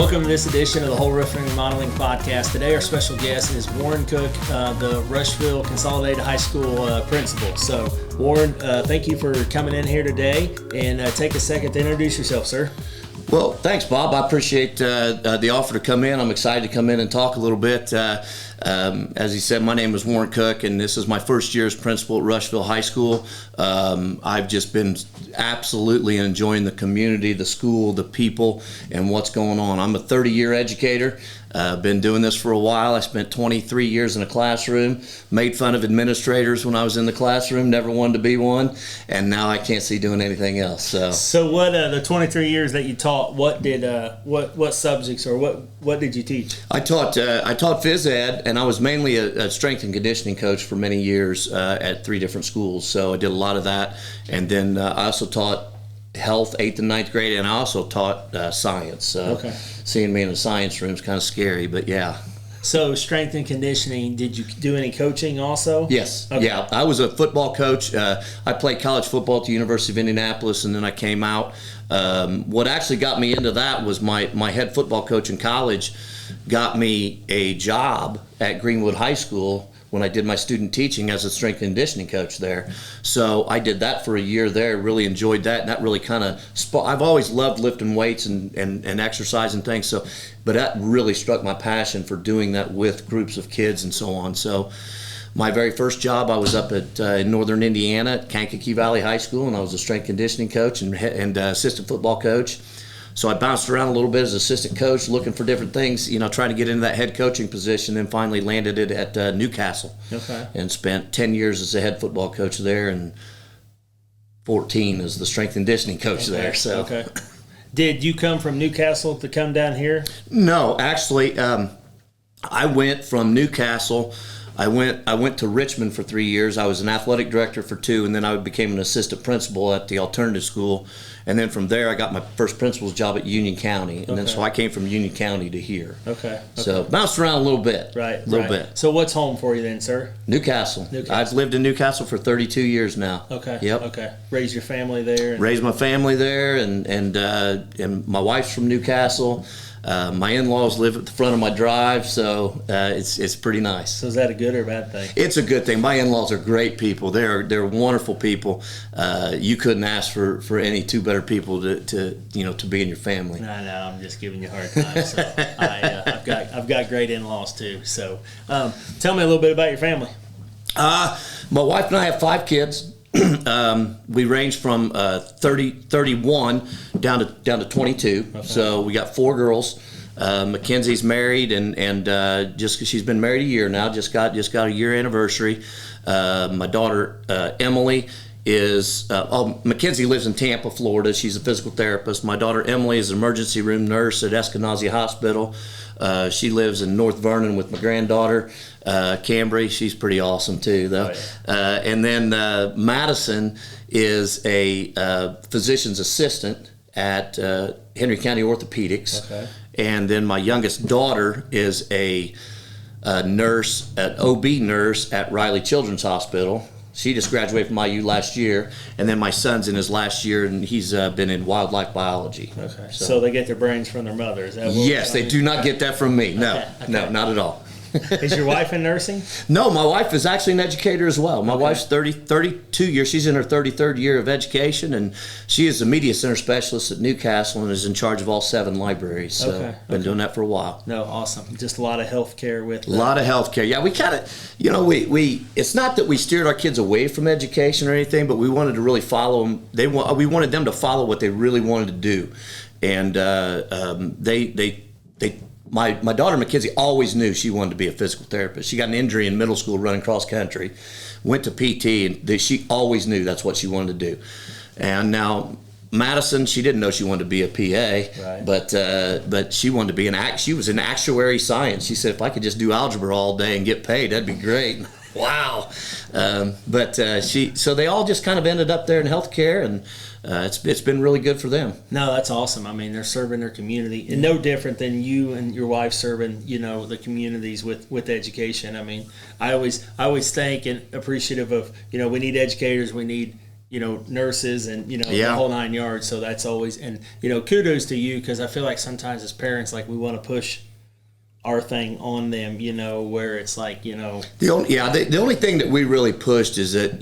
Welcome to this edition of the Hoel Remodeling podcast. Today our special guest is Warren Cook, the Rushville Consolidated High School principal. So Warren, thank you for coming in here today, and take a second to introduce yourself, sir. Well, thanks, Bob. I appreciate the offer to come in. I'm excited to come in and talk a little bit. As he said, my name is Warren Cook, and this is my first year as principal at Rushville High School. I've just been absolutely enjoying the community, the school, the people, and what's going on. I'm a 30-year educator. Been doing this for a while. I spent 23 years in a classroom, made fun of administrators when I was in the classroom, never wanted to be one, and now I can't see doing anything else. So what, the 23 years that you taught, what subjects or what did you teach? I taught phys ed, and I was mainly a strength and conditioning coach for many years at 3 different schools. So I did a lot of that, and then I also taught health 8th and 9th grade, and I also taught science. So seeing me in the science room is kind of scary, but yeah. So strength and conditioning, did you do any coaching also? Yes. Okay. Yeah, I was a football coach. I played college football at the University of Indianapolis, and then I came out. What actually got me into that was my head football coach in college got me a job at Greenwood High School when I did my student teaching as a strength and conditioning coach there. So I did that for a year there, really enjoyed that, and that really kind of I've always loved lifting weights and exercise and things, so but that really struck my passion for doing that with groups of kids and so on. So my very first job, I was up at in northern Indiana at Kankakee Valley High School, and I was a strength conditioning coach and assistant football coach. So I bounced around a little bit as assistant coach, looking for different things, trying to get into that head coaching position, and finally landed it at Newcastle. Okay. And spent 10 years as the head football coach there, and 14 as the strength and conditioning coach there. So. Okay. Did you come from Newcastle to come down here? No, actually, I went from Newcastle. I went to Richmond for 3 years. I was an athletic director for 2, and then I became an assistant principal at the alternative school. And then from there, I got my first principal's job at Union County. And then so I came from Union County to here. Okay. So bounced around a little bit. Right. A little bit. So what's home for you then, sir? Newcastle. I've lived in Newcastle for 32 years now. Okay. Yep. Okay. Raised your family there? Raised my family there, and my wife's from Newcastle. My in-laws live at the front of my drive, so it's pretty nice. So is that a good or a bad thing? It's a good thing. My in-laws are great people. They're wonderful people. You couldn't ask for any 2 better people to be in your family. I know. I'm just giving you a hard time. So I've got great in-laws too. So tell me a little bit about your family. My wife and I have 5 kids. We range from 31 down to 22. Okay. So we got 4 girls. Mackenzie's married, and just because she's been married a year now, just got a year anniversary. My daughter Emily is Mackenzie lives in Tampa, Florida. She's a physical therapist. My daughter Emily is an emergency room nurse at Eskenazi Hospital. She lives in North Vernon with my granddaughter, Cambry. She's pretty awesome too, though. Oh, yeah. And then Madison is a physician's assistant at Henry County Orthopedics. Okay. And then my youngest daughter is a nurse, an OB nurse at Riley Children's Hospital. She just graduated from IU last year, and then my son's in his last year, and he's been in wildlife biology. Okay. So they get their brains from their mother. Is that what yes, they do not get that from me. No, okay. No, not at all. Is your wife in nursing? No, my wife is actually an educator as well. My wife's 32 years. She's in her 33rd year of education, and she is a media center specialist at Newcastle and is in charge of all 7 libraries. So been doing that for a while. No, awesome. Just a lot of health care with them. A lot of health care. Yeah, we kind of, we it's not that we steered our kids away from education or anything, but we wanted to really follow them. We wanted them to follow what they really wanted to do. And My daughter Mackenzie always knew she wanted to be a physical therapist. She got an injury in middle school running cross country, went to PT, and she always knew that's what she wanted to do. And now Madison, she didn't know she wanted to be a PA, right. But she wanted to be she was in actuary science. She said, if I could just do algebra all day and get paid, that'd be great. Wow. So they all just kind of ended up there in healthcare, and it's been really good for them. No, that's awesome. I mean, they're serving their community, and no different than you and your wife serving, the communities with education. I mean, I always think and appreciative of, we need educators, we need nurses and, the Yeah. whole 9 yards. So that's always, and, kudos to you, because I feel like sometimes as parents, like, we want to push our thing on them, where it's like, the only thing that we really pushed is that,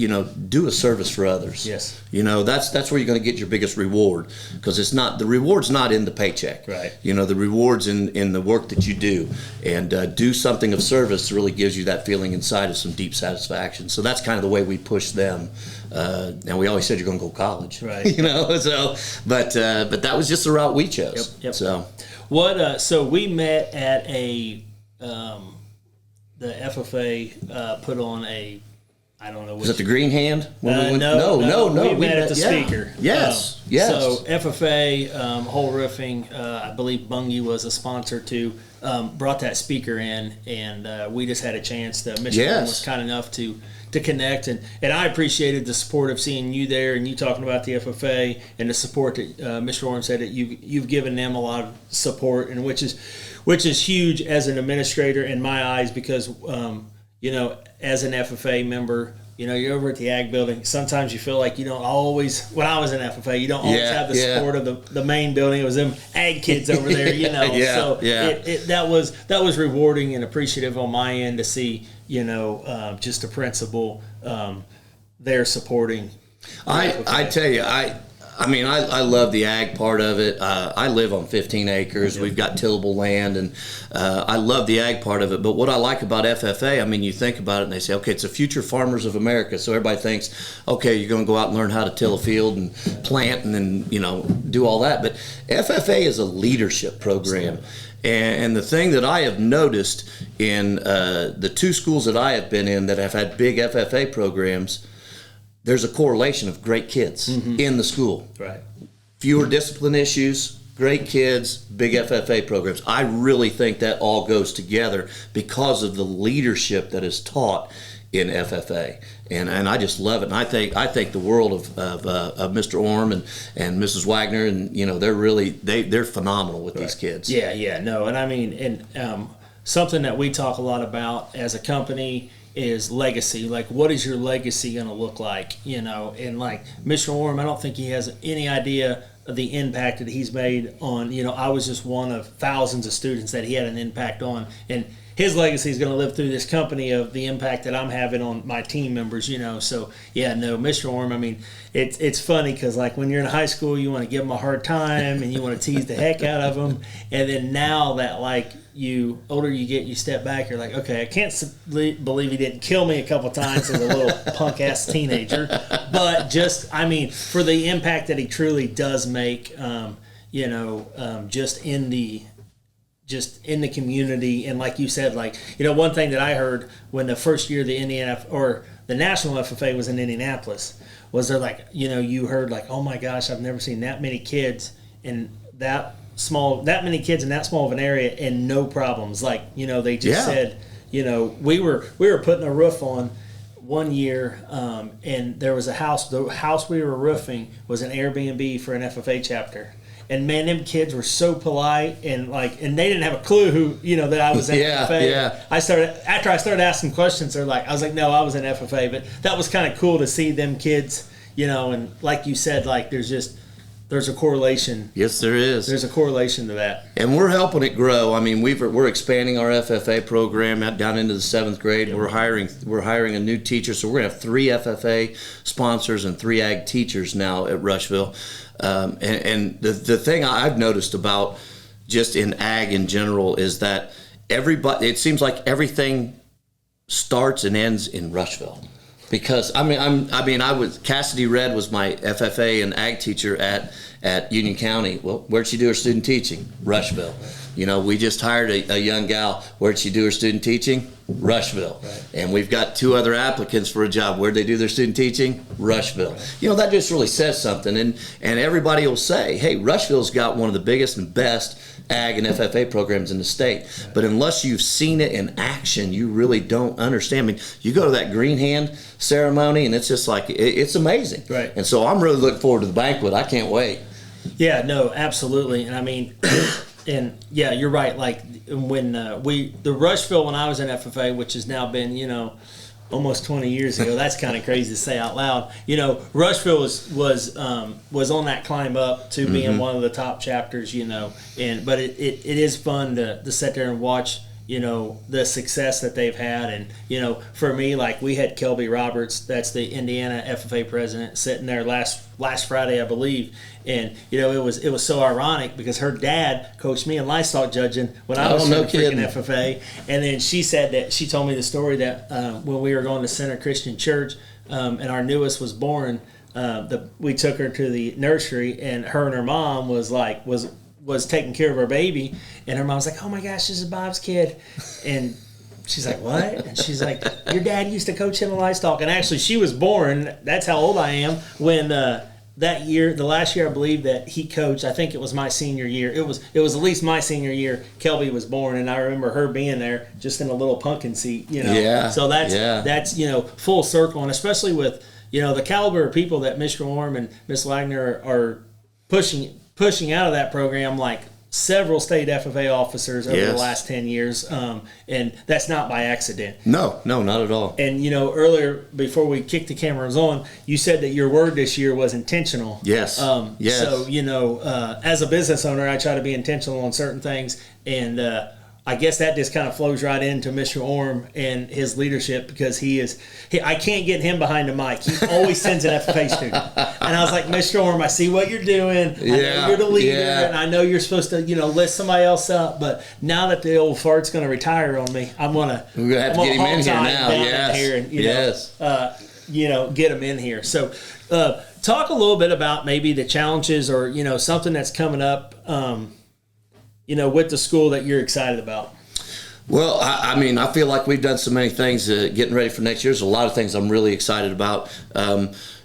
do a service for others. Yes. That's where you're going to get your biggest reward, because the reward's not in the paycheck. Right. The reward's in the work that you do, and do something of service really gives you that feeling inside of some deep satisfaction. So that's kind of the way we push them. Now we always said you're going to go to college, right? But that was just the route we chose. Yep. So. So we met at the FFA put on a, I don't know. Was it the Green Hand? No. We met at the speaker. Yes. So FFA, Hoel Roofing, I believe Bungie was a sponsor too, brought that speaker in, and we just had a chance. Michigan was kind enough to connect, and I appreciated the support of seeing you there and you talking about the FFA, and the support that Mr. Orm said that you've given them a lot of support, and which is huge as an administrator in my eyes, because as an FFA member, you're over at the Ag building. Sometimes you feel like you don't always. When I was in FFA, you don't always have the support of the main building. It was them Ag kids over there, that was rewarding and appreciative on my end to see, just a principal there supporting. I tell you, I love the ag part of it. I live on 15 acres. We've got tillable land, and I love the ag part of it. But what I like about FFA, you think about it and they say, okay, it's the future farmers of America. So everybody thinks, okay, you're going to go out and learn how to till a field and plant and then, do all that. But FFA is a leadership program. And the thing that I have noticed in the two schools that I have been in that have had big FFA programs, there's a correlation of great kids in the school. Right. Fewer discipline issues, great kids, big FFA programs. I really think that all goes together because of the leadership that is taught in FFA. And I just love it. And I think the world of Mr. Orm and Mrs. Wagner, and they're phenomenal with these kids. And something that we talk a lot about as a company is legacy. Like, what is your legacy going to look like? And like Mr. Orm, I don't think he has any idea of the impact that he's made on, I was just one of thousands of students that he had an impact on. And his legacy is going to live through this company of the impact that I'm having on my team members, So, Mr. Orm, it's funny because, like, when you're in high school, you want to give them a hard time and you want to tease the heck out of them. And then now that, like, older you get, you step back, you're like, okay, I can't believe he didn't kill me a couple times as a little punk-ass teenager. But just, for the impact that he truly does make, just in the community. And like you said, one thing that I heard when the first year the National FFA was in Indianapolis was they're like, you heard like, oh my gosh, I've never seen that many kids in that small of an area and no problems. Like, they just said, we were putting a roof on one year, and there was a house. The house we were roofing was an Airbnb for an FFA chapter. And man, them kids were so polite and they didn't have a clue who, that I was in FFA. Yeah. After I started asking questions, I was like, no, I was in FFA. But that was kind of cool to see them kids, and like you said, there's a correlation. Yes, there is. There's a correlation to that. And we're helping it grow. We're expanding our FFA program down into the 7th grade. Yep. We're hiring a new teacher, so we're going to have 3 FFA sponsors and 3 ag teachers now at Rushville. And the thing I've noticed about just in ag in general is that it seems like everything starts and ends in Rushville. Because Cassidy Red was my FFA and ag teacher at Union County. Well, where'd she do her student teaching? Rushville. We just hired a young gal. Where'd she do her student teaching? Rushville. Right. And we've got 2 other applicants for a job. Where'd they do their student teaching? Rushville. Right. That just really says something. And everybody will say, hey, Rushville's got one of the biggest and best ag and FFA programs in the state. Right. But unless you've seen it in action, you really don't understand. You go to that Green Hand ceremony, and it's just like, it's amazing. Right. And so I'm really looking forward to the banquet. I can't wait. Yeah, no, absolutely. And and yeah, you're right. Like when the Rushville, when I was in FFA, which has now been, almost 20 years ago. That's kind of crazy to say out loud. You know, Rushville was on that climb up to being one of the top chapters. You know, but it is fun to sit there and watch, you know, the success that they've had. And, you know, for me, like, we had Kelby Roberts, that's the Indiana FFA president, sitting there last Friday, I believe. And, you know, it was so ironic because her dad coached me in livestock judging when I was in freaking FFA. And then she said that, she told me the story that when we were going to Center Christian Church and our newest was born, we took her to the nursery, and her mom was taking care of her baby, and her mom was like, "Oh my gosh, this is Bob's kid," and she's like, "What?" And she's like, "Your dad used to coach him in livestock." And actually, she was born. That's how old I am when that year, the last year I believe that he coached. I think it was my senior year. It was at least my senior year. Kelby was born, and I remember her being there just in a little pumpkin seat. You know, yeah. So that's you know, full circle, and especially with, you know, the caliber of people that Mr. Orm and Miss Wagner are pushing out of that program, like several state FFA officers over the last 10 years, and that's not by accident. No, not at all. And, you know, earlier, before we kicked the cameras on, you said that your word this year was intentional. Yes. Yes. So, you know, as a business owner, I try to be intentional on certain things, and I guess that just kind of flows right into Mr. Orm and his leadership, because I can't get him behind the mic. He always sends an FFA student. And I was like, Mr. Orm, I see what you're doing. I know you're the leader, and I know you're supposed to, you know, lift somebody else up. But now that the old fart's going to retire on me, we're going to have to get him in here now. Yes. Here and, you know, get him in here. So talk a little bit about maybe the challenges, or, you know, something that's coming up, you know, with the school that you're excited about. Well, I mean, I feel like we've done so many things getting ready for next year. There's a lot of things I'm really excited about.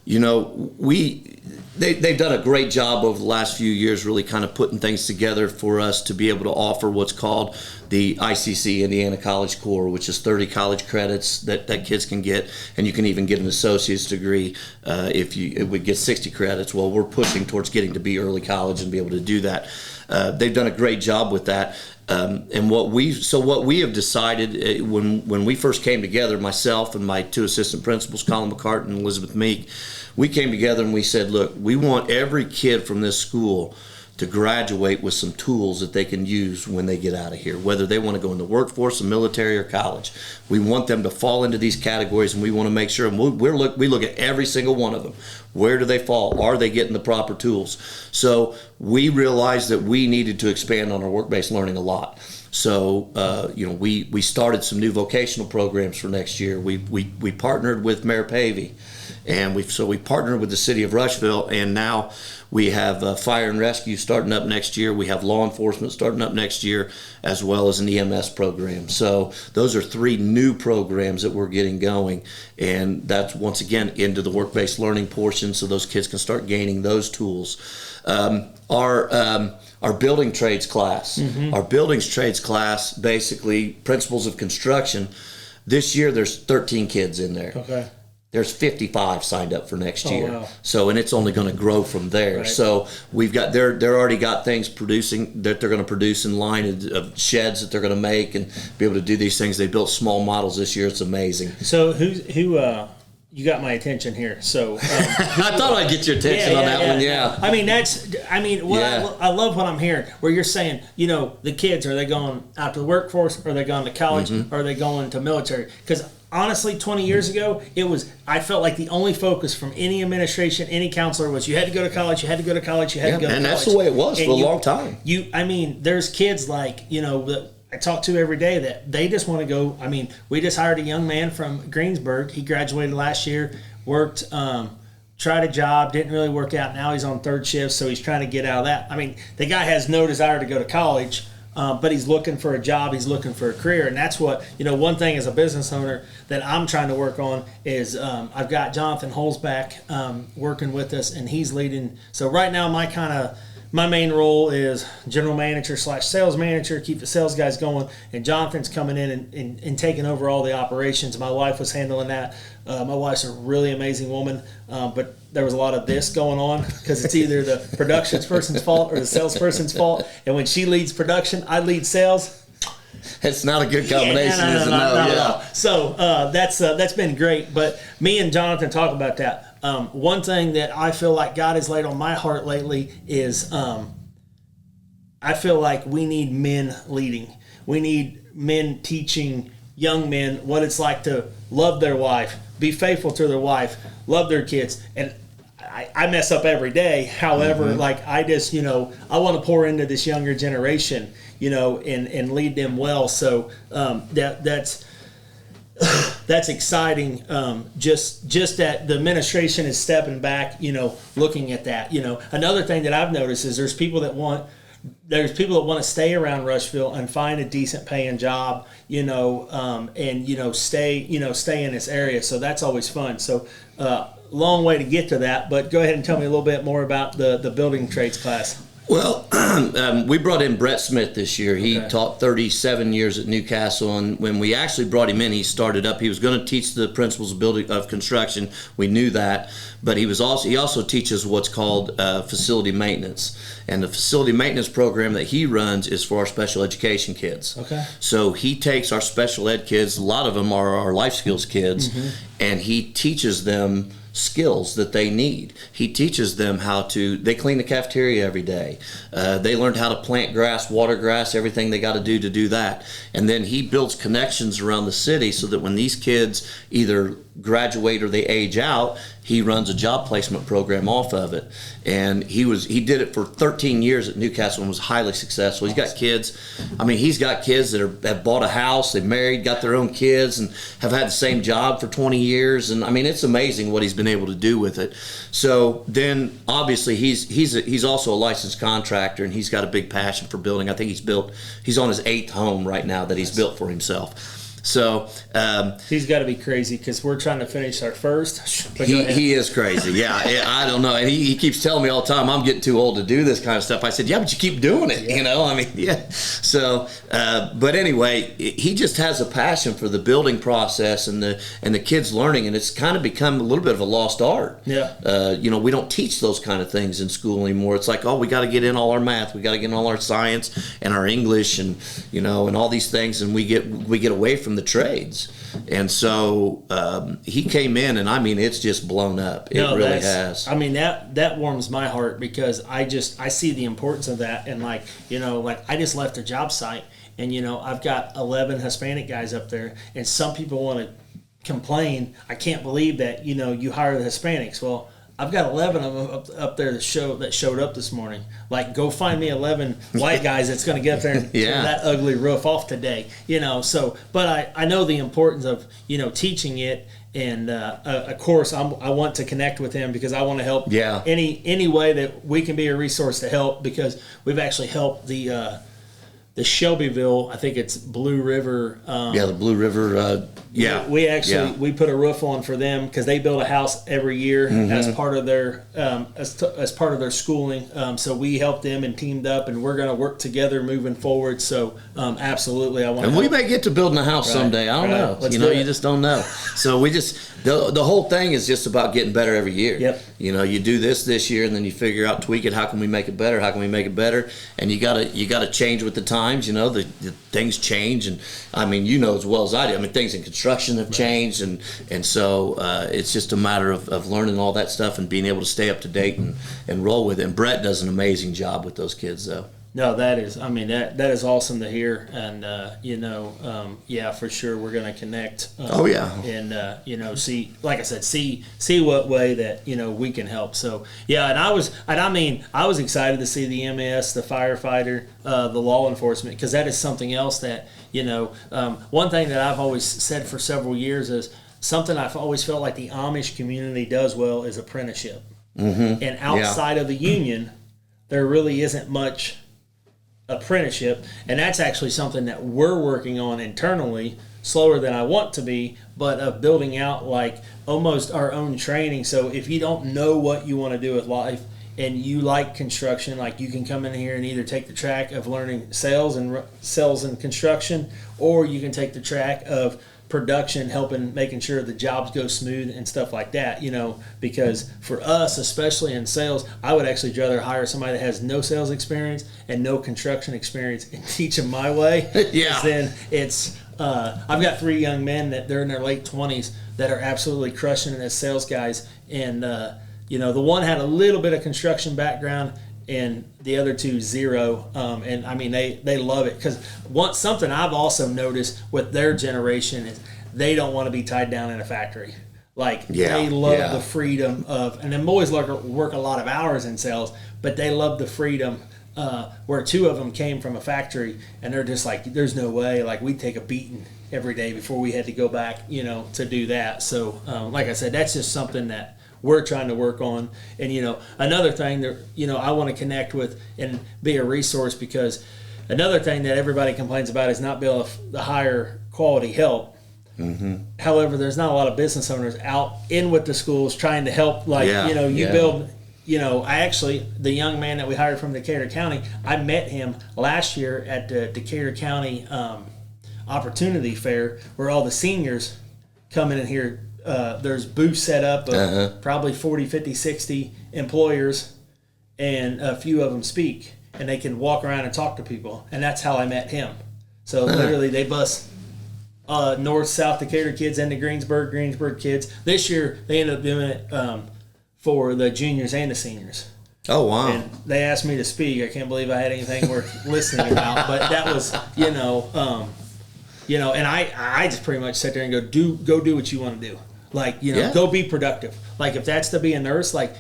You know, they've done a great job over the last few years, really kind of putting things together for us to be able to offer what's called the ICC, Indiana College Core, which is 30 college credits that kids can get, and you can even get an associate's degree if we get 60 credits. Well, we're pushing towards getting to be early college and be able to do that. They've done a great job with that. And what we have decided when we first came together, myself and my two assistant principals, Colin McCartan and Elizabeth Meek, we came together and we said, look, we want every kid from this school to graduate with some tools that they can use when they get out of here, whether they want to go in the workforce, the military, or college. We want them to fall into these categories, and we want to make sure, and we look at every single one of them. Where do they fall? Are they getting the proper tools? So we realized that we needed to expand on our work-based learning a lot. So, you know, we started some new vocational programs for next year. We partnered with Mayor Pavey, and we partnered with the city of Rushville, and now we have fire and rescue starting up next year. We have law enforcement starting up next year, as well as an EMS program. So those are 3 new programs that we're getting going, and that's once again into the work-based learning portion, so those kids can start gaining those tools. Our building trades class, our buildings trades class, basically principles of construction. This year there's 13 kids in there. Okay. There's 55 signed up for next year. Wow. So, and it's only going to grow from there. Right. So we've got, they're already got things producing that they're going to produce in line of sheds that they're going to make and be able to do these things. They built small models this year. It's amazing. So you got my attention here. So I thought I'd get your attention on that one. Yeah. I love what I'm hearing, where you're saying, you know, the kids, are they going out to the workforce, or are they going to college, or are they going to military? Because honestly, 20 years ago, I felt like the only focus from any administration, any counselor, was you had to go to college, you had to go to college, you had to go to college. And that's the way it was for a long time. There's kids like, you know, that I talk to every day that they just want to go. I mean, we just hired a young man from Greensburg. He graduated last year, worked, tried a job, didn't really work out. Now he's on 3rd shift, so he's trying to get out of that. I mean, the guy has no desire to go to college, but he's looking for a job, he's looking for a career. And that's what, you know, one thing as a business owner that I'm trying to work on is I've got Jonathan Holzback working with us, and he's leading. So right now my main role is general manager / sales manager, keep the sales guys going, and Jonathan's coming in and taking over all the operations. My wife was handling that. My wife's a really amazing woman, but there was a lot of this going on because it's either the production person's fault or the salesperson's fault. And when she leads production, I lead sales. It's not a good combination, Yeah, is it? not at Yeah. all. So that's been great. But me and Jonathan talk about that. One thing that I feel like God has laid on my heart lately is I feel like we need men leading. We need men teaching young men what it's like to love their wife, be faithful to their wife, love their kids. And I mess up every day. However, like I just, I want to pour into this younger generation, and lead them well. So that's exciting. Just that the administration is stepping back, looking at that. Another thing that I've noticed is there's people that want to stay around Rushville and find a decent paying job, and stay in this area. So that's always fun. So long way to get to that, but go ahead and tell me a little bit more about the building trades class. Well, we brought in Brett Smith this year. He taught 37 years at Newcastle, and when we actually brought him in, he started up. He was going to teach the principles of construction. We knew that, but he also teaches what's called facility maintenance, and the facility maintenance program that he runs is for our special education kids. Okay. So he takes our special ed kids. A lot of them are our life skills kids, and he teaches them skills that they need. He teaches them they clean the cafeteria every day. They learned how to plant grass, water grass, everything they got to do that. And then he builds connections around the city so that when these kids either graduate or they age out, he runs a job placement program off of it. And he did it for 13 years at Newcastle and was highly successful. He's got kids. He's got kids that have bought a house, they've married, got their own kids, and have had the same job for 20 years. And it's amazing what he's been able to do with it. So then obviously he's also a licensed contractor, and he's got a big passion for building. I think he's on his 8th home right now that he's built for himself. So he's got to be crazy because we're trying to finish our first. He is crazy. Yeah, I don't know. And he keeps telling me all the time, I'm getting too old to do this kind of stuff. I said, yeah, but you keep doing it. Yeah. So, but anyway, he just has a passion for the building process and the kids learning, and it's kind of become a little bit of a lost art. Yeah. We don't teach those kind of things in school anymore. It's like, we got to get in all our math, we got to get in all our science and our English, and and all these things, and we get away from the trades. And so he came in, and it's just blown up. It really has. That warms my heart because I see the importance of that. And I just left a job site, and I've got 11 Hispanic guys up there, and some people want to complain, I can't believe that you hire the Hispanics. Well, I've got 11 of them up there that showed up this morning. Go find me 11 white guys that's going to get up there and tear that ugly roof off today. So, but I know the importance of, teaching it. And, of course, I want to connect with him because I want to help any way that we can be a resource to help, because we've actually helped the Shelbyville, I think it's Blue River. The Blue River. We put a roof on for them because they build a house every year as part of their as part of their schooling. So we helped them and teamed up, and we're going to work together moving forward. So absolutely, I want. And we may get to building a house someday. I don't know. You just don't know. So we just the whole thing is just about getting better every year. Yep. You do this year, and then you figure out, tweak it. How can we make it better? How can we make it better? And you gotta change with the times. The things change, and as well as I do. Things in construction have changed, and so it's just a matter of learning all that stuff and being able to stay up to date and roll with it. And Brett does an amazing job with those kids, though. No, that is that is awesome to hear, and for sure we're going to connect. And see, like I said, see what way that we can help. So and I was excited to see the MS, the firefighter, the law enforcement, because that is something else that one thing that I've always said for several years is something I've always felt like the Amish community does well is apprenticeship, and outside of the union, there really isn't much apprenticeship, and that's actually something that we're working on internally, slower than I want to be, but of building out almost our own training. So if you don't know what you want to do with life and you like construction, you can come in here and either take the track of learning sales and construction, or you can take the track of production, helping, making sure the jobs go smooth and stuff like that, because for us, especially in sales, I would actually rather hire somebody that has no sales experience and no construction experience and teach them my way. Yeah. Then it's, I've got 3 young men that they're in their late 20s that are absolutely crushing it as sales guys. And, the one had a little bit of construction background and the other 2 0. And I mean, they love it, because something I've also noticed with their generation is they don't want to be tied down in a factory. Like, they love the freedom of, and then boys work a lot of hours in sales, but they love the freedom. Where 2 of them came from a factory, and they're just like, there's no way, like, we'd take a beating every day before we had to go back, to do that. So, like I said, that's just something that we're trying to work on. And, another thing that, I want to connect with and be a resource, because another thing that everybody complains about is not being able to hire quality help. Mm-hmm. However, there's not a lot of business owners out in with the schools trying to help, build. The young man that we hired from Decatur County, I met him last year at the Decatur County Opportunity Fair, where all the seniors come in here. There's booths set up of probably 40, 50, 60 employers, and a few of them speak, and they can walk around and talk to people. And that's how I met him. So literally they bus North, South Decatur kids into Greensburg kids. This year they ended up doing it for the juniors and the seniors. Oh, wow. And they asked me to speak. I can't believe I had anything worth listening about. But that was, and I just pretty much sat there and go do what you want to do. Like, go be productive. Like, if that's to be a nurse, like,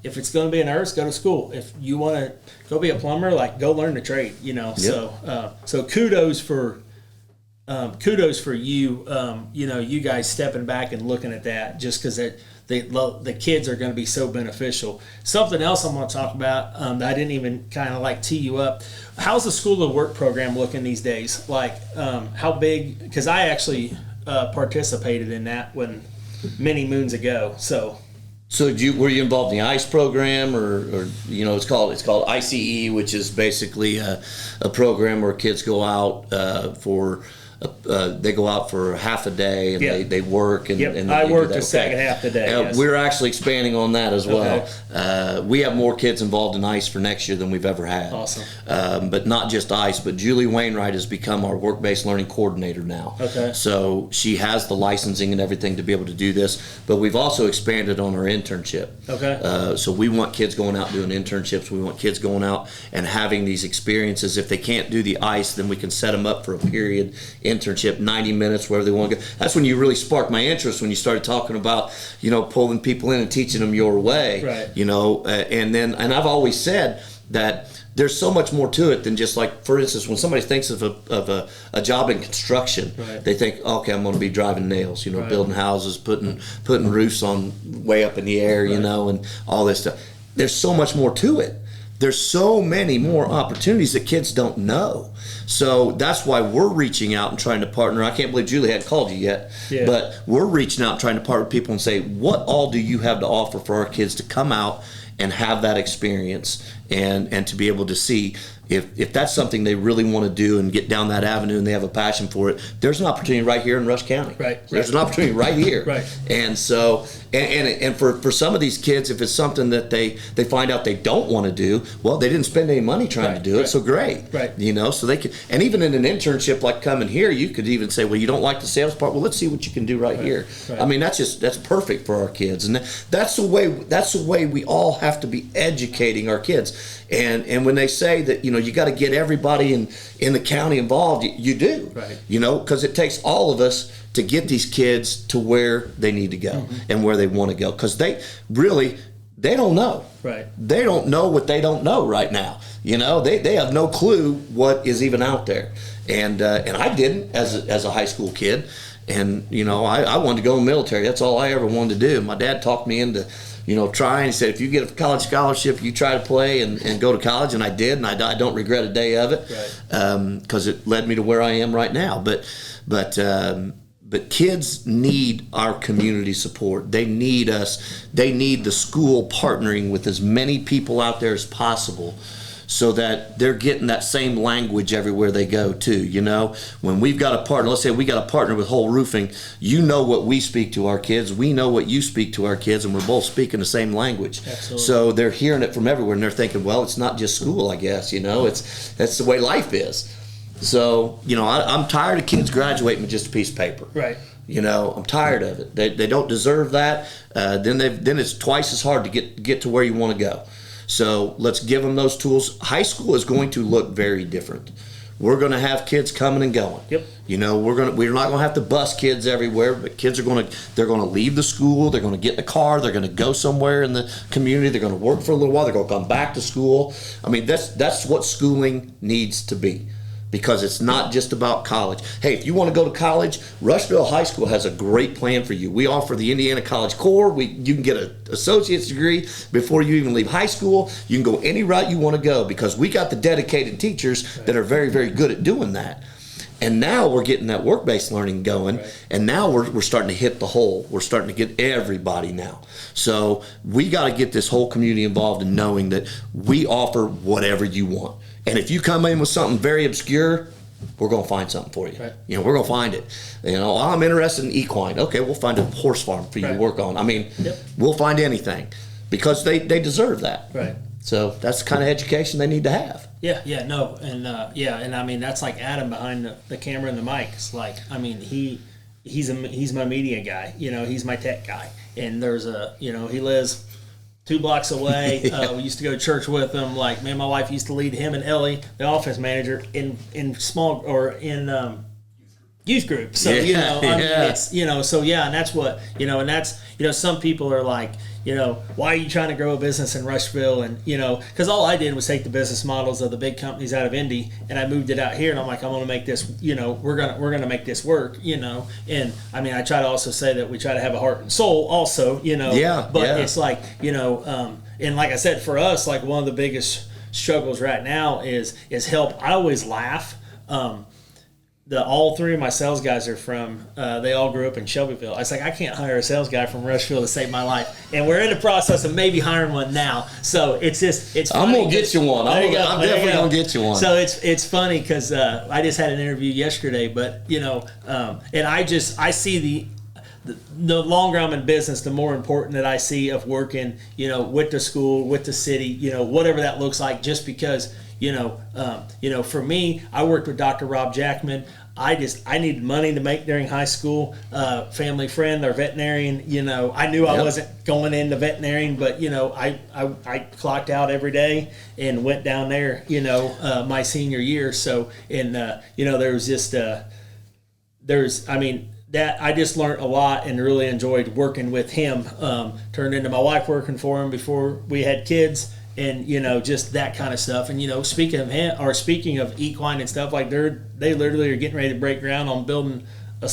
if it's going to be a nurse, go to school. If you want to go be a plumber, like, go learn the trade, Yep. So kudos for you, you guys stepping back and looking at that, just because the kids are going to be so beneficial. Something else I'm going to talk about that I didn't even kind of like tee you up. How's the School of Work program looking these days? Like, how big? Because I actually participated in that many moons ago. So were you involved in the ICE program, or it's called ICE, which is basically a program where kids go out for. They go out for half a day and they work and I worked the second half of the day. Yes. We're actually expanding on that as well. Okay. We have more kids involved in ICE for next year than we've ever had. Awesome. But not just ICE, but Julie Wainwright has become our work-based learning coordinator now. Okay. So she has the licensing and everything to be able to do this, but we've also expanded on our internship. Okay. So we want kids going out doing internships. We want kids going out and having these experiences. If they can't do the ICE, then we can set them up for a period internship, 90 minutes, wherever they want to go. That's when you really sparked my interest, when you started talking about, pulling people in and teaching them your way. Right. And I've always said that there's so much more to it than just, like, for instance, when somebody thinks of a job in construction, right. They think, okay, I'm going to be driving nails, right. building houses, putting roofs on way up in the air, right. And all this stuff. There's so much more to it. There's so many more opportunities that kids don't know. So that's why we're reaching out and trying to partner. I can't believe Julie hadn't called you yet, but we're reaching out and trying to partner with people and say, what all do you have to offer for our kids to come out and have that experience and to be able to see if that's something they really want to do and get down that avenue and they have a passion for it. There's an opportunity right here in Rush County. Right. There's an opportunity right here. Right. And so, and for some of these kids, if it's something that they find out they don't want to do, well, they didn't spend any money trying to do it, so great. Right. So they can, and even in an internship like coming here, you could even say, well, you don't like the sales part. Well, let's see what you can do right here. Right. I mean, that's perfect for our kids, and that's the way we all have to be educating our kids. And when they say that, you got to get everybody in the county involved, you do. Right. Because it takes all of us to get these kids to where they need to go and where they want to go. Because they don't know. Right. They don't know what they don't know right now. They have no clue what is even out there. And I didn't as a high school kid. And, I wanted to go in the military. That's all I ever wanted to do. My dad talked me into trying. He said, if you get a college scholarship, you try to play and go to college. And I did, and I don't regret a day of it, because it led me to where I am right now. But kids need our community support. They need us. They need the school partnering with as many people out there as possible, so that they're getting that same language everywhere they go too. You know, when we've got a partner, let's say we got a partner with Hoel Roofing, you know what we speak to our kids, we know what you speak to our kids, and we're both speaking the same language. Absolutely. So they're hearing it from everywhere, and they're thinking, well, it's not just school, I guess. You know, that's the way life is. So, you know, I'm tired of kids graduating with just a piece of paper. Right. You know, I'm tired of it. They don't deserve that. Then it's twice as hard to get to where you want to go. So let's give them those tools. High school is going to look very different. We're going to have kids coming and going. Yep. You know, we're not going to have to bus kids everywhere, but kids are going to leave the school. They're going to get in the car. They're going to go somewhere in the community. They're going to work for a little while. They're going to come back to school. I mean, that's what schooling needs to be. Because it's not just about college. Hey, if you want to go to college, Rushville High School has a great plan for you. We offer the Indiana College Core. You can get an associate's degree before you even leave high school. You can go any route you want to go because we got the dedicated teachers that are very, very good at doing that. And now we're getting that work-based learning going, and now we're starting to hit the hole. We're starting to get everybody now. So we got to get this whole community involved in knowing that we offer whatever you want. And if you come in with something very obscure, we're going to find something for you. Right. You know, we're going to find it. You know, I'm interested in equine. Okay, we'll find a horse farm for you to work on. I mean, we'll find anything because they deserve that. Right. So that's the kind of education they need to have. And I mean that's like Adam behind the camera and the mic. It's like, I mean, he's my media guy. You know, he's my tech guy. And there's he lives 2 blocks away. We used to go to church with him. Like, me and my wife used to lead him and Ellie, the office manager, in youth group. So, you know, I mean, it's, you know, so yeah, and that's what, you know, and that's, you know, some people are like, you know, why are you trying to grow a business in Rushville? And, you know, because all I did was take the business models of the big companies out of Indy and I moved it out here, and I'm like, I'm going to make this, you know, we're going to make this work, you know. And I mean, I try to also say that we try to have a heart and soul also, you know. But it's like, you know, and like I said, for us, like one of the biggest struggles right now is help. I always laugh. All 3 of my sales guys are from, they all grew up in Shelbyville. I was like, I can't hire a sales guy from Rushville to save my life. And we're in the process of maybe hiring one now. So it's funny. I'm going to get you one. I'm definitely going to get you one. So it's funny because I just had an interview yesterday, but, you know, and I see the longer I'm in business, the more important that I see of working, you know, with the school, with the city, you know, whatever that looks like, just because, you know, for me, I worked with Dr. Rob Jackman. I needed money to make during high school. Family friend, they're veterinarian. You know, I knew I wasn't going into veterinarian, but you know, I clocked out every day and went down there. You know, my senior year. So, and you know, there was just that I just learned a lot and really enjoyed working with him. Turned into my wife working for him before we had kids. And you know, just that kind of stuff. And you know, speaking of equine and stuff, like they literally are getting ready to break ground on building a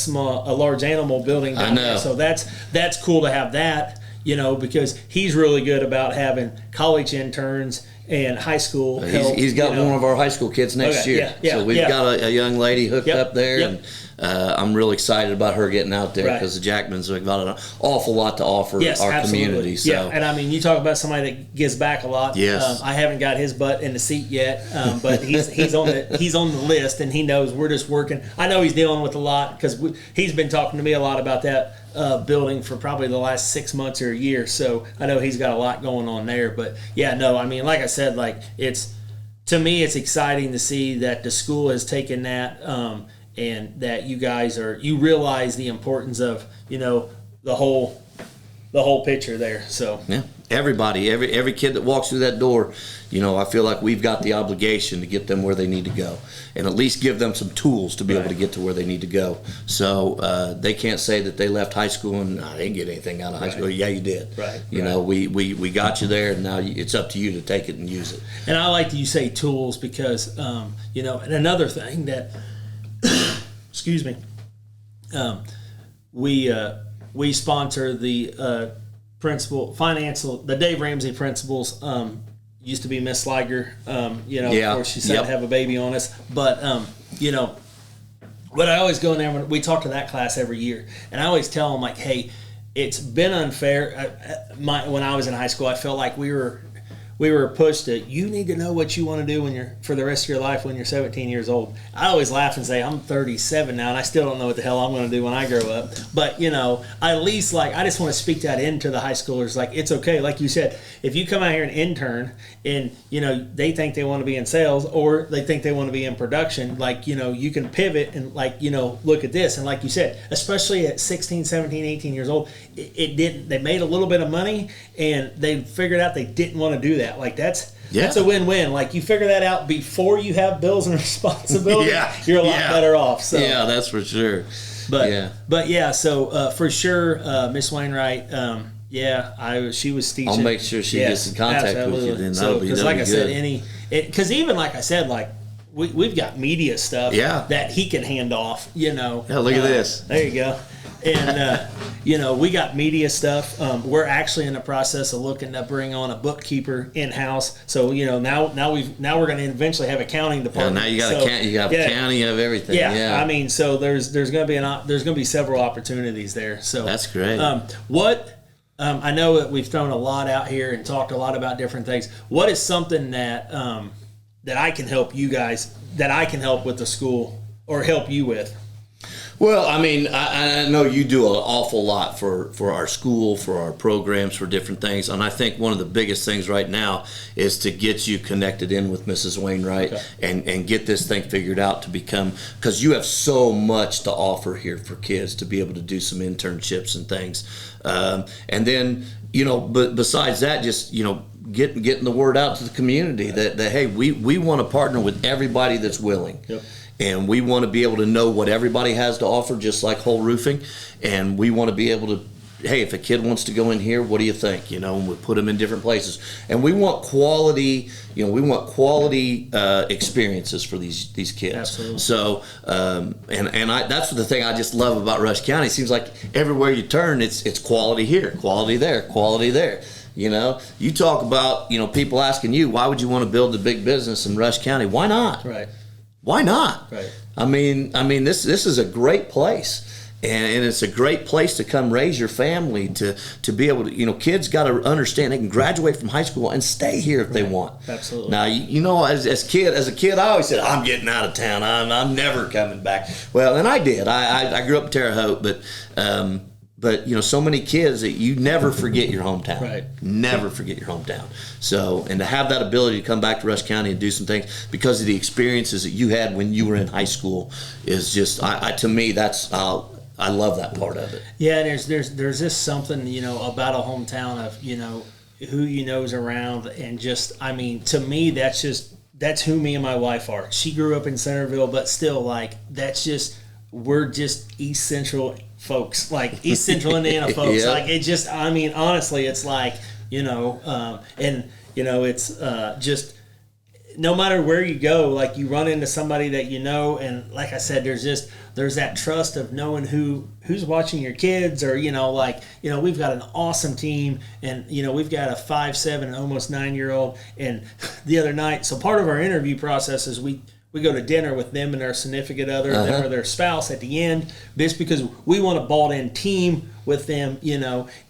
large animal building down there. So that's cool to have that. You know, because he's really good about having college interns and high school help. He's got one of our high school kids next year. So we've got a young lady hooked up there, and I'm really excited about her getting out there because the Jackmans have got an awful lot to offer our community. So. Yeah, and I mean, you talk about somebody that gives back a lot. Yes. I haven't got his butt in the seat yet, but he's on the list, and he knows we're just working. I know he's dealing with a lot because he's been talking to me a lot about that building for probably the last 6 months or a year. So I know he's got a lot going on there. But yeah, no, I mean, like I said, like to me, it's exciting to see that the school has taken that. And that you realize the importance of, you know, the whole picture there. So yeah, everybody, every kid that walks through that door, you know, I feel like we've got the obligation to get them where they need to go, and at least give them some tools to be able to get to where they need to go. So they can't say that they left high school and they didn't get anything out of high school. Yeah, you did. You know, we got you there, and now it's up to you to take it and use it. And I like that you say tools because, you know, and another thing that. Excuse me. We sponsor the the Dave Ramsey principals. Used to be Miss Sliger. You know, before she decided to have a baby on us. But you know, but I always go in there when we talk to that class every year, and I always tell them like, hey, it's been unfair. When I was in high school, I felt like we were we were pushed to, you need to know what you want to do when you're for the rest of your life when you're 17 years old. I always laugh and say I'm 37 now and I still don't know what the hell I'm going to do when I grow up. But at least I just want to speak that into the high schoolers. Like, it's okay, like you said, if you come out here and intern and they think they want to be in sales or they think they want to be in production, you can pivot and look at this. And like you said, especially at 16, 17, 18 years old, they made a little bit of money and they figured out they didn't want to do that. That's a win-win. Like, you figure that out before you have bills and responsibilities, you're a lot better off. So yeah, that's for sure. So for sure, Miss Wainwright, she was teaching. I'll make sure she gets in contact with you. Then that'll be good. Like I said, because even like I said, we've got media stuff that he can hand off. Yeah, look at this. There you go. And we got media stuff. We're actually in the process of looking to bring on a bookkeeper in house. So now we're going to eventually have a accounting department. Now you got accounting, you have everything. Yeah. I mean, so there's going to be several opportunities there. So that's great. I know that we've thrown a lot out here and talked a lot about different things. What is something that that I can help you guys, that I can help with the school or help you with? Well, I mean, I know you do an awful lot for our school, for our programs, for different things. And I think one of the biggest things right now is to get you connected in with Mrs. Wainwright and get this thing figured out to become, because you have so much to offer here for kids to be able to do some internships and things. And then, but besides that, just, getting the word out to the community that hey, we want to partner with everybody that's willing. Yep. And we want to be able to know what everybody has to offer, just like Hoel Roofing. And we want to be able to, hey, if a kid wants to go in here, what do you think? And we put them in different places. And we want quality, experiences for these kids. Absolutely. So, that's the thing I just love about Rush County. It seems like everywhere you turn, it's quality here, quality there, quality there. You talk about, people asking you, why would you want to build a big business in Rush County? Why not? Right. Why not? Right. I mean, this is a great place, and it's a great place to come raise your family, to be able to, kids got to understand they can graduate from high school and stay here if they want. Absolutely. Now, as a kid, I always said, I'm getting out of town. I'm never coming back. Well, and I did. I grew up in Terre Haute, but so many kids that you never forget your hometown. Right. Never forget your hometown. So, and to have that ability to come back to Rush County and do some things because of the experiences that you had when you were in high school is just, to me, that's, I love that part of it. Yeah, and there's just something, about a hometown of, who is around, and just, I mean, to me, that's who me and my wife are. She grew up in Centerville, but still, we're just East Central folks, like East Central Indiana folks. Yeah. It just, I mean, honestly, it's it's just, no matter where you go, you run into somebody that and like I said, there's that trust of knowing who's watching your kids, or we've got an awesome team, and we've got a 5, 7, and almost 9-year-old. And the other night, so part of our interview process is we go to dinner with them and their significant other, them or their spouse at the end, just because we want a bought-in team with them,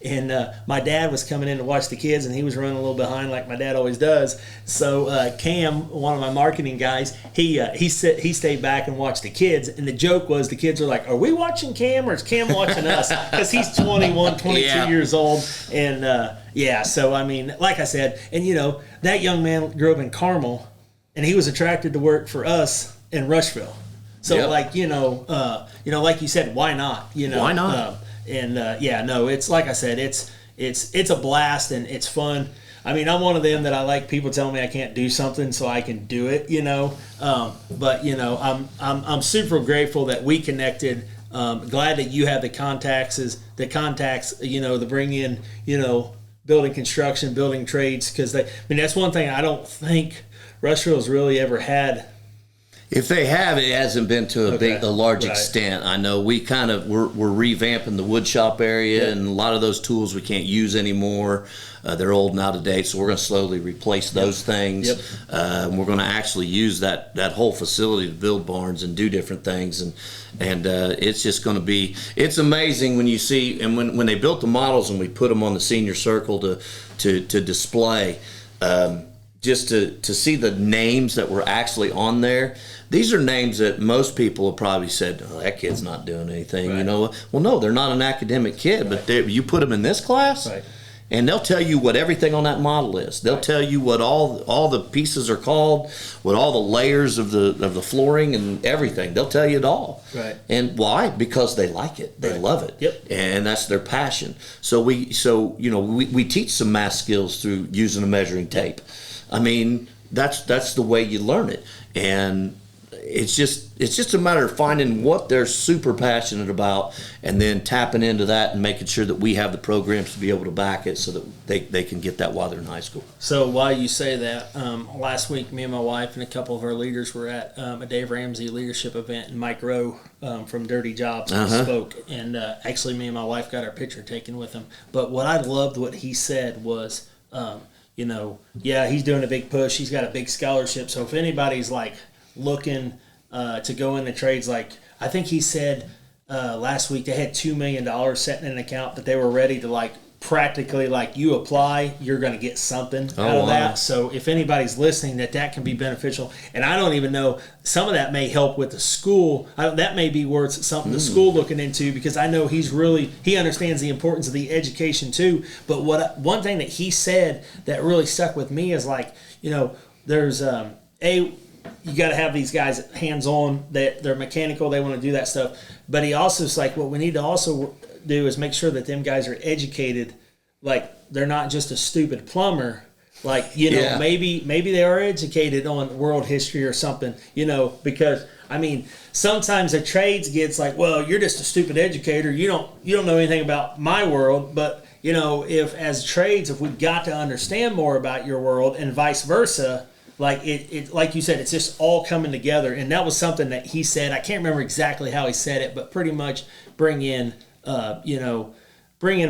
And my dad was coming in to watch the kids, and he was running a little behind like my dad always does. So Cam, one of my marketing guys, he stayed back and watched the kids. And the joke was, the kids were like, "Are we watching Cam, or is Cam watching us?" Because he's 21, 22 years old. And so I mean, like I said, and that young man grew up in Carmel, and he was attracted to work for us in Rushville. So like you said, why not? Why not? It's like I said, it's a blast and it's fun. I mean, I'm one of them that I like people telling me I can't do something so I can do it. I'm super grateful that we connected. Glad that you have the contacts, to bring in, building construction, building trades, because that's one thing I don't think Rushville's really ever had. If they have, it hasn't been to a large extent. I know we're revamping the wood shop area, and a lot of those tools we can't use anymore. They're old and out of date, so we're going to slowly replace those things. We're going to actually use that whole facility to build barns and do different things, and it's just going to be. It's amazing when you see, and when they built the models and we put them on the senior circle to display. just to see the names that were actually on there. These are names that most people have probably said, oh, that kid's not doing anything. Right. You know, well, no, they're not an academic kid, Right. but you put them in this class, Right. and they'll tell you what everything on that model is. They'll Right. tell you what all the pieces are called, what all the layers of the flooring and everything. They'll tell you it all. Right. And why? Because they like it. They Right. love it. Yep. And that's their passion. So we teach some math skills through using a measuring tape. I mean, that's the way you learn it. And it's just a matter of finding what they're super passionate about and then tapping into that and making sure that we have the programs to be able to back it so that they can get that while they're in high school. So while you say that, last week me and my wife and a couple of our leaders were at a Dave Ramsey leadership event, and Mike Rowe from Dirty Jobs spoke. And actually me and my wife got our picture taken with him. But what I loved what he said was, he's doing a big push. He's got a big scholarship. So if anybody's like looking to go into trades, like I think he said last week they had $2 million set in an account, but they were ready to like practically like you apply, you're going to get something out of that. So if anybody's listening, that can be beneficial. And I don't even know, some of that may help with the school. That may be where it's something the school looking into, because I know he understands the importance of the education too. But one thing that he said that really stuck with me is like, there's you got to have these guys hands-on, that they're mechanical, they want to do that stuff. But he also is like, what we need to also do is make sure that them guys are educated, like they're not just a stupid plumber. Like, maybe they are educated on world history or something, because I mean, sometimes a trades gets like, well, you're just a stupid educator. You don't know anything about my world. But, if as trades, if we got to understand more about your world and vice versa, like it like you said, it's just all coming together. And that was something that he said. I can't remember exactly how he said it, but pretty much bring in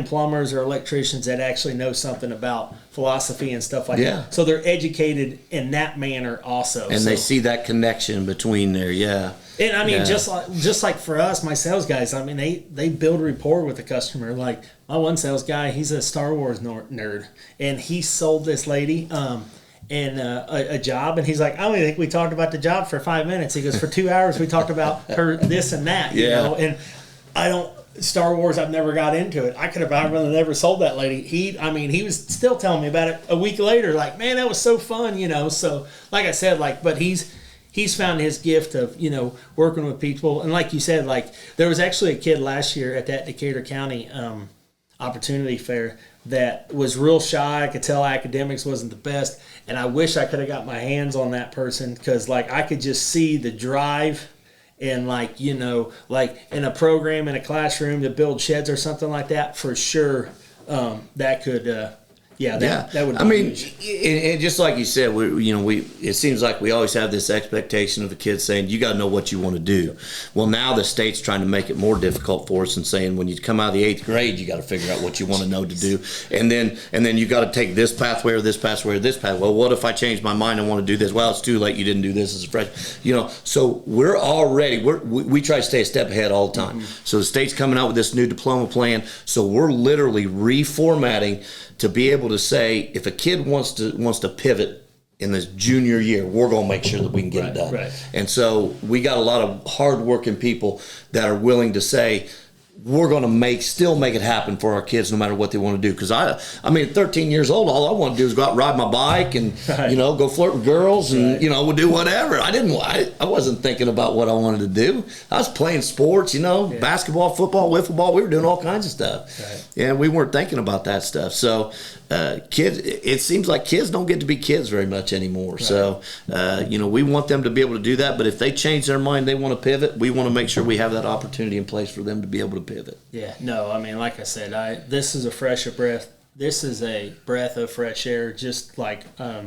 plumbers or electricians that actually know something about philosophy and stuff like that. So they're educated in that manner also. And they see that connection between there, And I mean, just like for us, my sales guys, I mean, they build rapport with the customer. Like my one sales guy, he's a Star Wars nerd, and he sold this lady a job, and he's like, I don't even think we talked about the job for 5 minutes. He goes, for 2 hours we talked about her this and that, and Star Wars, I've never got into it. I'd never sold that lady. He was still telling me about it a week later, like, man, that was so fun, So, like I said, but he's found his gift of, working with people. And like you said, like, there was actually a kid last year at that Decatur County Opportunity Fair that was real shy. I could tell academics wasn't the best. And I wish I could have got my hands on that person, because, like, I could just see the drive. And like in a program in a classroom to build sheds or something like that, for sure, that could, that would. I mean, and just like you said, it seems like we always have this expectation of the kids saying, you got to know what you want to do. Well, now the state's trying to make it more difficult for us and saying, when you come out of the 8th grade, you got to figure out what you want to know to do, and then you got to take this pathway or this pathway or this path. Well, what if I change my mind and want to do this? Well, it's too late. You didn't do this as a freshman. So we're already we try to stay a step ahead all the time. So the state's coming out with this new diploma plan. So we're literally reformatting to be able to say, if a kid wants to pivot in this junior year, we're going to make sure that we can get it done. Right. And so we got a lot of hardworking people that are willing to say, we're going to still make it happen for our kids no matter what they want to do. Because I mean, at 13 years old, all I want to do is go out and ride my bike and, go flirt with girls and, we'll do whatever. I wasn't thinking about what I wanted to do. I was playing sports, basketball, football, wiffle ball. We were doing all kinds of stuff. Right. And we weren't thinking about that stuff. So kids, it seems like kids don't get to be kids very much anymore. Right. So, we want them to be able to do that. But if they change their mind, they want to pivot, we want to make sure we have that opportunity in place for them to be able to pivot. Yeah, no, I mean, like I said, this is a breath. This is a breath of fresh air. Just like, I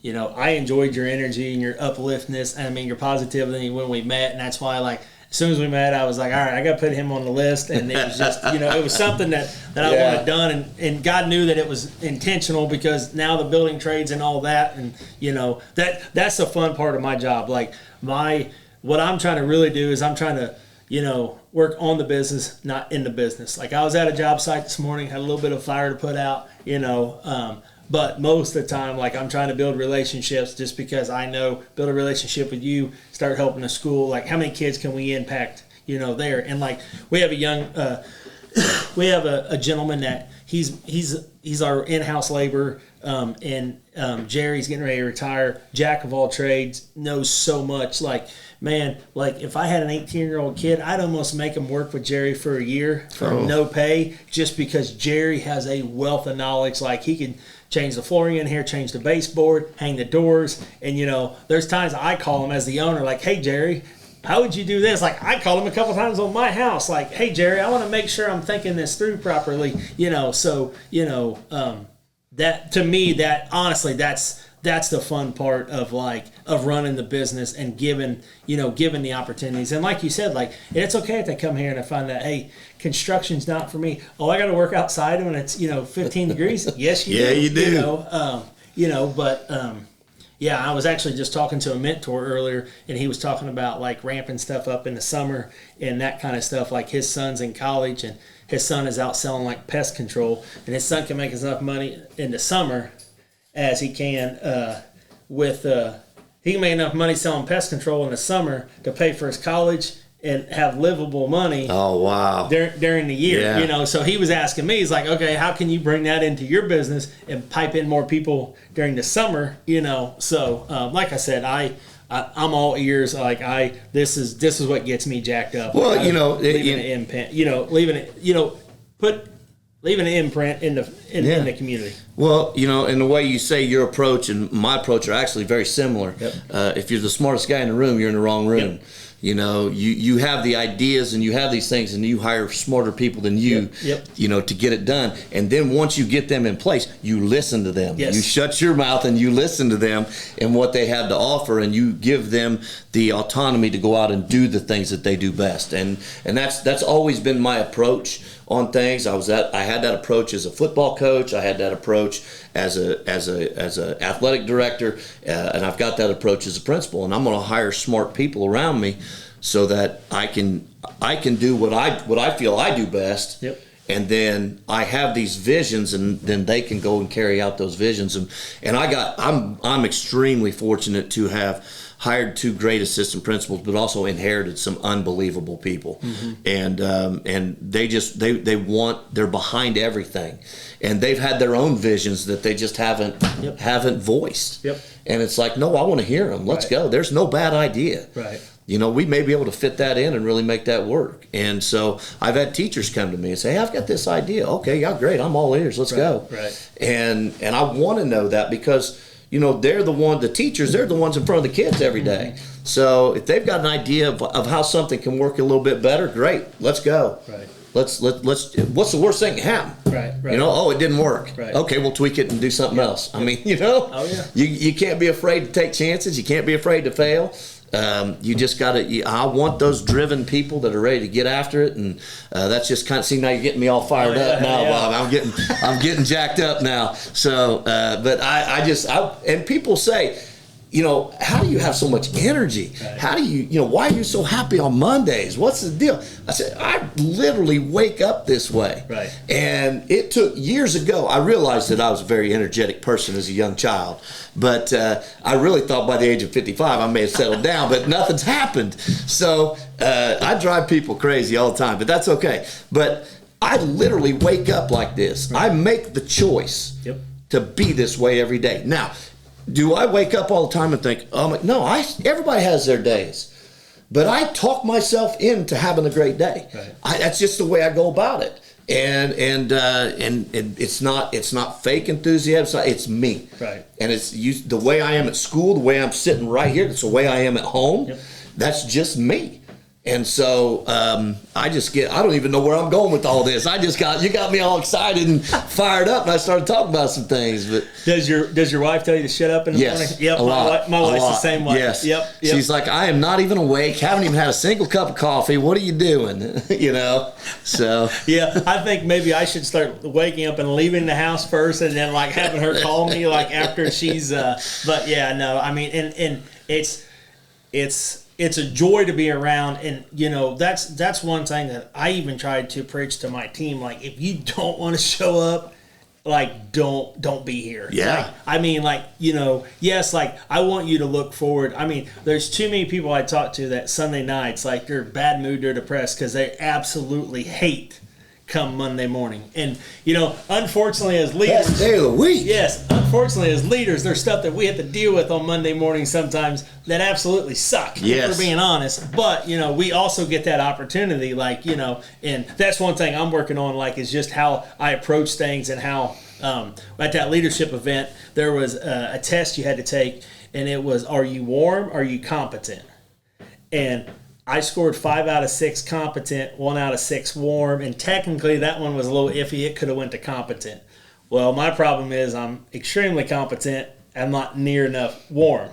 enjoyed your energy and your upliftness. I mean, your positivity when we met, and that's why, like, as soon as we met, I was like, all right, I got to put him on the list. And it was just, it was something that I wanted done. And God knew that it was intentional, because now the building trades and all that. And, that's the fun part of my job. Like, what I'm trying to really do is I'm trying to, work on the business, not in the business. Like, I was at a job site this morning, had a little bit of fire to put out, but most of the time, like, I'm trying to build relationships just because I know build a relationship with you, start helping the school. Like, how many kids can we impact, there? And like, we have a young, we have a gentleman that he's our in-house laborer, and Jerry's getting ready to retire, jack of all trades, knows so much. Like, man, like, if I had an 18-year-old kid, I'd almost make him work with Jerry for a year for no pay, just because Jerry has a wealth of knowledge. Like, he can change the flooring in here, change the baseboard, hang the doors. And, there's times I call him as the owner, like, hey, Jerry, how would you do this? Like, I called him a couple times on my house, like, hey, Jerry, I want to make sure I'm thinking this through properly, so, that, to me, that honestly, that's the fun part of running the business and giving the opportunities. And like you said, like, it's okay if they come here and I find that, hey, construction's not for me. Oh, I got to work outside when it's 15 degrees. Yes, you do. You do. Yeah, I was actually just talking to a mentor earlier, and he was talking about like ramping stuff up in the summer and that kind of stuff. Like, his son's in college, and his son is out selling like pest control, and his son can make as enough money in the summer as he can he can make enough money selling pest control in the summer to pay for his college and have livable money. Oh, wow. During the year, Yeah. So he was asking me, he's like, okay, how can you bring that into your business and pipe in more people during the summer? So like I said, I'm all ears. Like, this is what gets me jacked up. Well, leaving an imprint, leaving an imprint in the community. Well, and the way you say your approach and my approach are actually very similar. Yep. If you're the smartest guy in the room, you're in the wrong room. Yep. You have the ideas and you have these things, and you hire smarter people than you, Yep. To get it done. And then once you get them in place, you listen to them. Yes. You shut your mouth and you listen to them and what they have to offer, and you give them the autonomy to go out and do the things that they do best. And that's always been my approach on things. I had that approach as a football coach. I had that approach as a athletic director, and I've got that approach as a principal. And I'm going to hire smart people around me so that I can do what I feel I do best. Yep. And then I have these visions, and then they can go and carry out those visions. And I'm extremely fortunate to have hired 2 great assistant principals, but also inherited some unbelievable people. Mm-hmm. And they're behind everything, and they've had their own visions that they just haven't voiced. Yep. And it's like, no, I want to hear them. Let's go. There's no bad idea. Right. We may be able to fit that in and really make that work. And so I've had teachers come to me and say, hey, I've got this idea. Okay, yeah, great. I'm all ears. Let's go. Right. And I want to know that because, they're the teachers, they're the ones in front of the kids every day. Mm-hmm. So if they've got an idea of how something can work a little bit better, great. Let's go. Right. Let's what's the worst thing that can happen? Right. Oh, it didn't work. Right. Okay, we'll tweak it and do something else. I mean, Oh, yeah. You can't be afraid to take chances. You can't be afraid to fail. You just got to. I want those driven people that are ready to get after it, and that's just kind of. See, now you're getting me all fired up now, yeah. Bob. I'm getting jacked up now. So, but and people say, how do you have so much energy? Right. How do you, why are you so happy on Mondays? What's the deal? I said, I literally wake up this way. Right. And it took years ago. I realized that I was a very energetic person as a young child, but I really thought by the age of 55 I may have settled down, but nothing's happened. So I drive people crazy all the time, but that's okay. But I literally wake up like this. Right. I make the choice to be this way every day. Now, do I wake up all the time and think, no, everybody has their days. But I talk myself into having a great day. Right. That's just the way I go about it. And it's not fake enthusiasm. It's me. Right. And it's the way I am at school, the way I'm sitting right here. It's the way I am at home. Yep. That's just me. And so I don't even know where I'm going with all this. You got me all excited and fired up, and I started talking about some things. But does your wife tell you to shut up in the morning? Yep, a lot. My wife's the same way. Yes. Yep. She's like, I am not even awake, haven't even had a single cup of coffee. What are you doing? So yeah, I think maybe I should start waking up and leaving the house first, and then like having her call me like after she's. But yeah, no, I mean, and it's a joy to be around, and that's one thing that I even tried to preach to my team. Like, if you don't want to show up like don't be here. Yeah. Like, I mean, like, you know, yes, like I want you to look forward. I mean, there's too many people I talk to that Sunday nights, like they're bad mood, they're depressed because they absolutely hate come Monday morning. And, you know, unfortunately as leaders, Best day of the week. yes, unfortunately as leaders, there's stuff that we have to deal with on Monday morning sometimes that absolutely suck, Yes. if we're being honest. But, you know, we also get that opportunity, like, you know, and that's one thing I'm working on, like, is just how I approach things and how, at that leadership event, there was a test you had to take, and it was, are you warm, are you competent? And I scored 5 out of 6 competent, 1 out of 6 warm, and technically that one was a little iffy. It could have went to competent. Well, my problem is I'm extremely competent. I'm not near enough warm.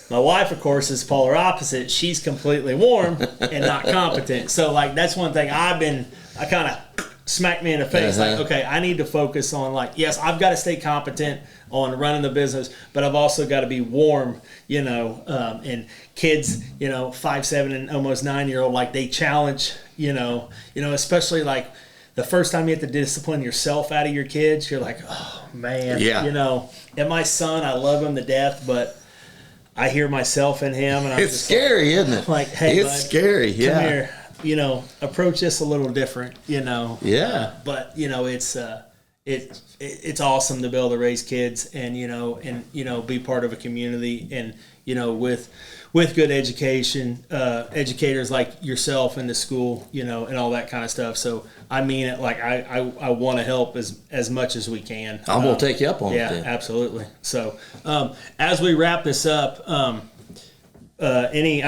My wife, of course, is polar opposite. She's completely warm and not competent. So, like, that's one thing I kind of smacked me in the face. Like, okay, I need to focus on, like, yes, I've got to stay competent on running the business, but I've also got to be warm, you know, and kids, you know, 5, 7, and almost 9-year-old, like, they challenge, you know, especially like the first time you have to discipline yourself out of your kids, you're like, oh man, Yeah. you know, and my son, I love him to death, but I hear myself in him, and I'm It's just scary, isn't it? like, hey, it's bud, scary. Yeah. come here, you know, approach this a little different, you know. Yeah. But, you know, it's awesome to be able to raise kids and, you know, be part of a community and, you know, with good education, educators like yourself in the school, you know, and all that kind of stuff. So I mean it, like I want to help as much as we can. I'm going to take you up on it. Yeah, then. absolutely. So as we wrap this up, I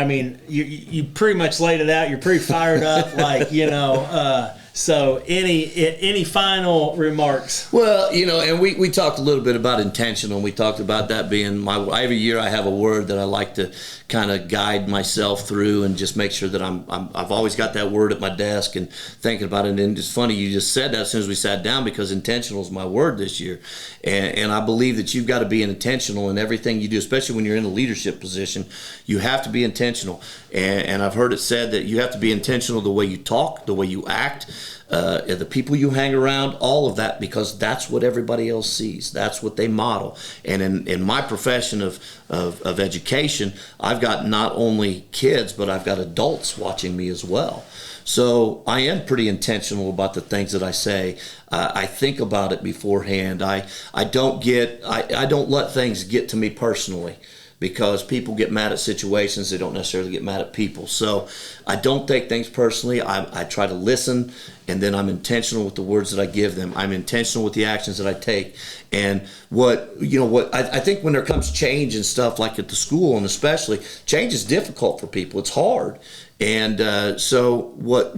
mean, you pretty much laid it out. You're pretty fired up, like, you know, so any final remarks? Well, you know, and we talked a little bit about intentional. We talked about that being every year I have a word that I like to kind of guide myself through and just make sure that I've always got that word at my desk and thinking about it. And it's funny you just said that as soon as we sat down, because intentional is my word this year. And I believe that you've got to be intentional in everything you do, especially when you're in a leadership position. You have to be intentional. And I've heard it said that you have to be intentional the way you talk, the way you act, the people you hang around, all of that, because that's what everybody else sees. That's what they model. And in my profession of education, I've got not only kids, but I've got adults watching me as well. So I am pretty intentional about the things that I say. I think about it beforehand. I don't let things get to me personally, because people get mad at situations. They don't necessarily get mad at people. So I don't take things personally. I try to listen, and then I'm intentional with the words that I give them. I'm intentional with the actions that I take. And I think when there comes change and stuff, like at the school, and especially, change is difficult for people. It's hard. And so what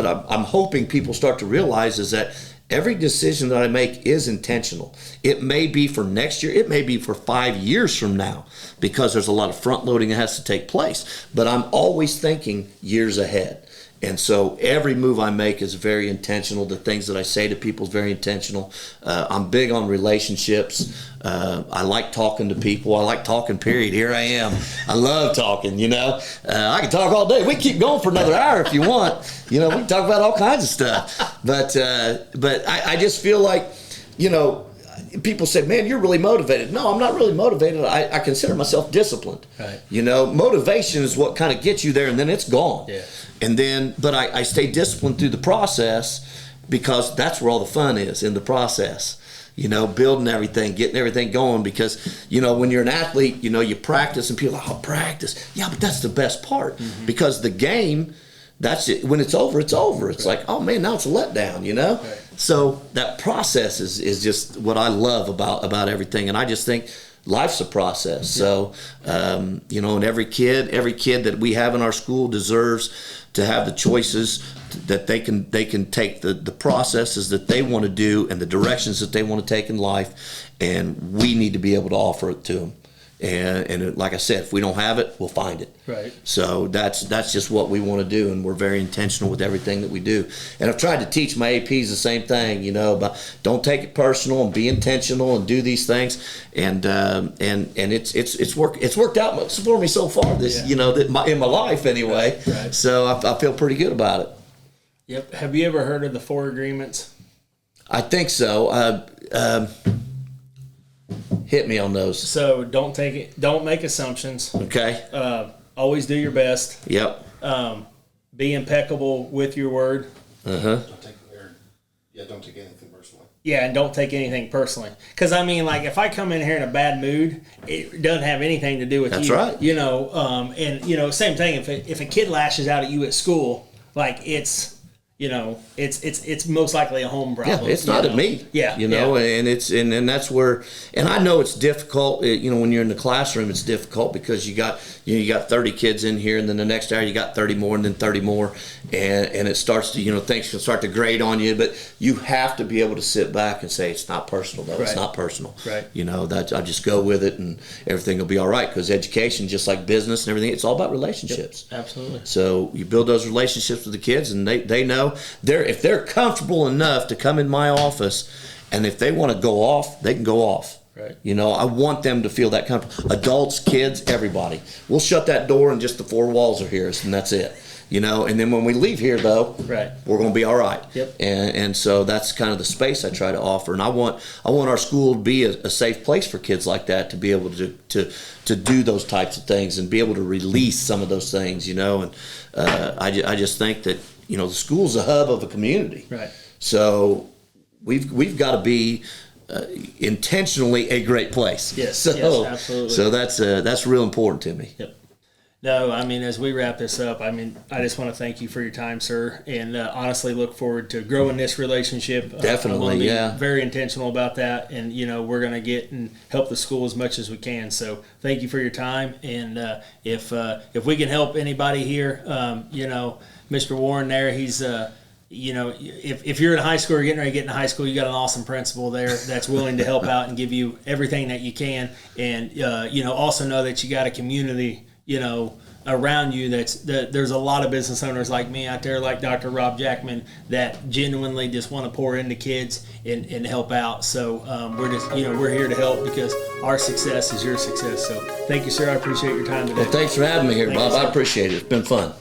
I'm hoping people start to realize is that every decision that I make is intentional. It may be for next year. It may be for 5 years from now, because there's a lot of front loading that has to take place. But I'm always thinking years ahead. And so every move I make is very intentional. The things that I say to people is very intentional. I'm big on relationships. I like talking to people. I like talking, period. Here I am. I love talking, you know. I can talk all day. We can keep going for another hour if you want. You know, we can talk about all kinds of stuff. But I just feel like, you know, people say, man, you're really motivated. No, I'm not really motivated. I consider myself disciplined. Right. You know, motivation is what kind of gets you there, and then it's gone. Yeah. And then, but I stay disciplined through the process, because that's where all the fun is, in the process. You know, building everything, getting everything going, because, you know, when you're an athlete, you know, you practice, and people are like, oh, practice. Yeah, but that's the best part, because the game, that's it. When it's over, it's over. It's like, oh man, now it's a letdown, you know? Right. So that process is just what I love about everything. And I just think life's a process. So, you know, and every kid that we have in our school deserves to have the choices that they can take the processes that they want to do and the directions that they want to take in life. And we need to be able to offer it to them. And like I said, if we don't have it, we'll find it. Right. So that's just what we want to do, and we're very intentional with everything that we do. And I've tried to teach my APs the same thing, you know, about don't take it personal and be intentional and do these things. And it's worked out for me so far. You know, in my life anyway. Right. So I feel pretty good about it. Yep. Have you ever heard of the 4 agreements? I think so. Hit me on those. So don't make assumptions. Okay. Always do your best. Yep. Be impeccable with your word. Uh-huh. Don't take anything personally. Yeah, and don't take anything personally. Because, I mean, like, if I come in here in a bad mood, it doesn't have anything to do with That's you. right. You know, and, you know, same thing. If a kid lashes out at you at school, like, it's, you know, it's most likely a home problem. Yeah, it's not at me. Yeah. You know, yeah. and that's where, and I know it's difficult, you know, when you're in the classroom, it's difficult because you got 30 kids in here, and then the next hour you got 30 more, and then 30 more, and it starts to, you know, things can start to grate on you, but you have to be able to sit back and say, it's not personal, though. It's Right. not personal. Right. You know, that I just go with it, and everything will be all right, because education, just like business and everything, it's all about relationships. Yep, absolutely. So you build those relationships with the kids, and they know if they're comfortable enough to come in my office, and if they want to go off, they can go off. Right. You know, I want them to feel that comfortable. Adults, kids, everybody. We'll shut that door, and just the four walls are here, and that's it. You know, and then when we leave here, though, right, we're going to be all right. Yep. And so that's kind of the space I try to offer, and I want our school to be a safe place for kids like that, to be able to do those types of things and be able to release some of those things. You know, and I just think that, you know, the school's a hub of a community. Right. So we've got to be intentionally a great place. Yes. So, yes, absolutely. So that's real important to me. Yep. No, I mean, as we wrap this up, I mean, I just want to thank you for your time, sir, and honestly look forward to growing this relationship. Definitely, I wanna be yeah. very intentional about that, and, you know, we're going to get and help the school as much as we can. So thank you for your time, and if we can help anybody here, you know, Mr. Warren there, he's you know, if you're in high school or getting ready to get into high school, you got an awesome principal there that's willing to help out and give you everything that you can, and you know, also know that you got a community, you know, around you there's a lot of business owners like me out there, like Dr. Rob Jackman, that genuinely just want to pour into kids and help out. So we're just, you know, we're here to help, because our success is your success. So thank you, sir. I appreciate your time today. Well, thanks for having me here, Thank Bob. you, I sir. appreciate it. It's been fun.